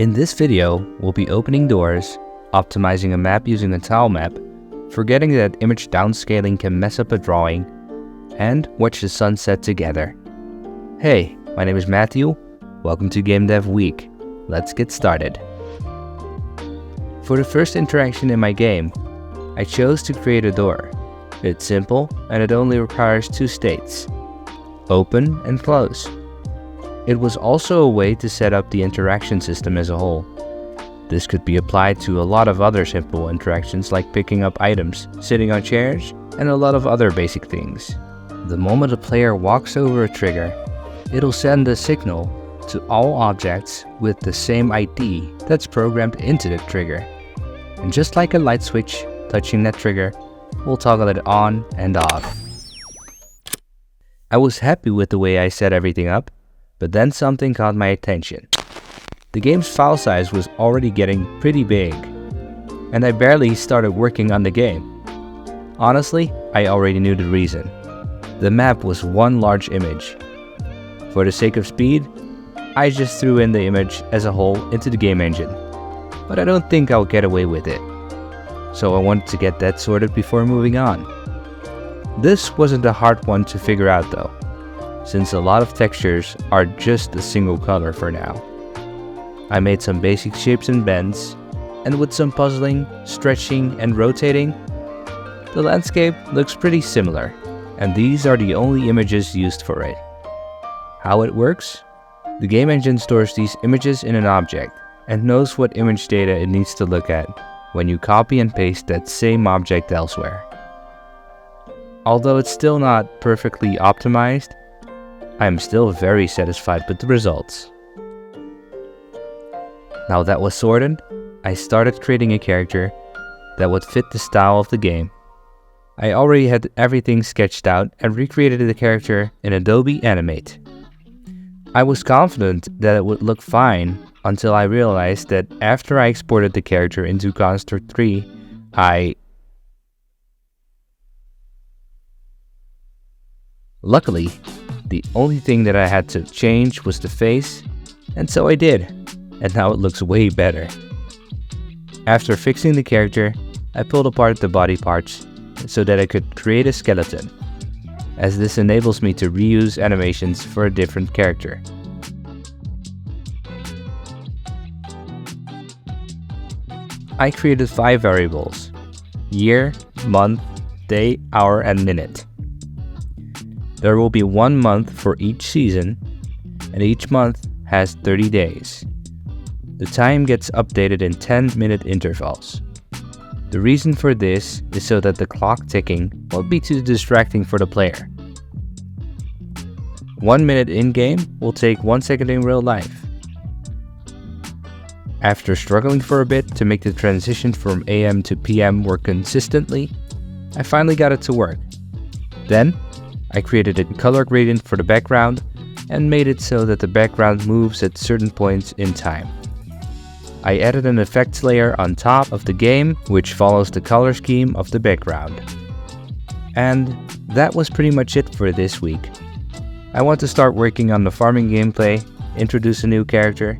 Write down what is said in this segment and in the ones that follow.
In this video, we'll be opening doors, optimizing a map using a tile map, forgetting that image downscaling can mess up a drawing, and watch the sun set together. Hey, my name is Matthew. Welcome to Game Dev Week. Let's get started. For the first interaction in my game, I chose to create a door. It's simple and it only requires two states: open and close. It was also a way to set up the interaction system as a whole. This could be applied to a lot of other simple interactions like picking up items, sitting on chairs, and a lot of other basic things. The moment a player walks over a trigger, it'll send a signal to all objects with the same ID that's programmed into the trigger. And just like a light switch, touching that trigger will toggle it on and off. I was happy with the way I set everything up, but then something caught my attention. The game's file size was already getting pretty big, and I barely started working on the game. Honestly, I already knew the reason. The map was one large image. For the sake of speed, I just threw in the image as a whole into the game engine, but I don't think I'll get away with it. So I wanted to get that sorted before moving on. This wasn't a hard one to figure out though, since a lot of textures are just a single color for now. I made some basic shapes and bends, and with some puzzling, stretching, and rotating, the landscape looks pretty similar, and these are the only images used for it. How it works? The game engine stores these images in an object, and knows what image data it needs to look at when you copy and paste that same object elsewhere. Although it's still not perfectly optimized, I am still very satisfied with the results. Now that was sorted, I started creating a character that would fit the style of the game. I already had everything sketched out and recreated the character in Adobe Animate. I was confident that it would look fine until I realized that after I exported the character into Construct 3, Luckily, the only thing that I had to change was the face, and so I did, and now it looks way better. After fixing the character, I pulled apart the body parts so that I could create a skeleton, as this enables me to reuse animations for a different character. I created 5 variables: year, month, day, hour, and minute. There will be 1 month for each season, and each month has 30 days. The time gets updated in 10-minute intervals. The reason for this is so that the clock ticking won't be too distracting for the player. 1 minute in-game will take 1 second in real life. After struggling for a bit to make the transition from AM to PM work consistently, I finally got it to work. Then, I created a color gradient for the background and made it so that the background moves at certain points in time. I added an effects layer on top of the game which follows the color scheme of the background. And that was pretty much it for this week. I want to start working on the farming gameplay, introduce a new character,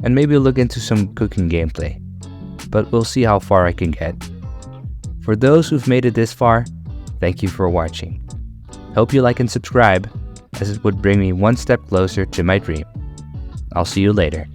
and maybe look into some cooking gameplay. But we'll see how far I can get. For those who've made it this far, thank you for watching. Hope you like and subscribe, as it would bring me one step closer to my dream. I'll see you later.